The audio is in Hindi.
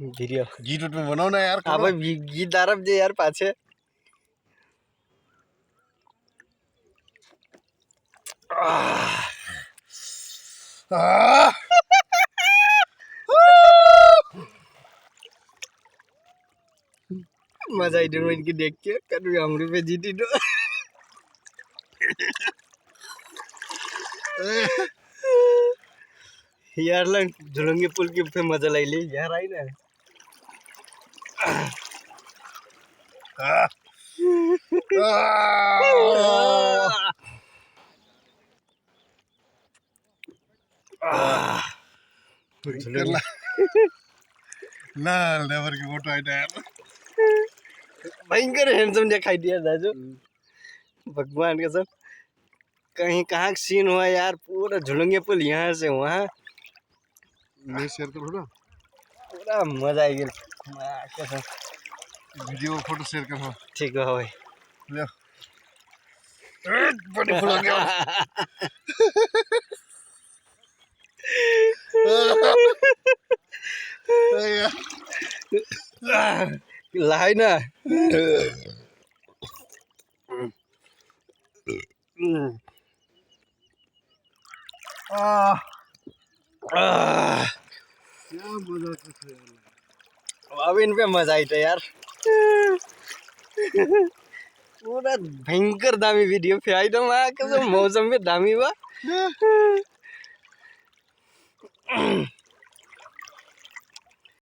वीडियो गीत में बनाओ ना यार। अब गीत आरब जे यार पाछे मजा आई डर इनकी देख के कभी हमरे पे जीती तो यार लंग झुलंगे पुल के पे मजा लाई ले यार आई ना लाल नेवर की फोटो आई यार। भयंकर हैंडसम दिखाई दिया दाजू भगवान का सब कहीं कहाँ सीन हुआ यार पूरा झुलंगे पुल यहाँ से वहाँ मैं शेयर करूँ ना पूरा मजा आई गया वीडियो फोटो शेयर करो। ठीक है भाई ले बड़ी फुल हो गया लाई ना अब इन पे मजा आई था यार पूरा भयंकर दामी वीडियो पे आई तो वहाँ के मौसम में दामी हुआ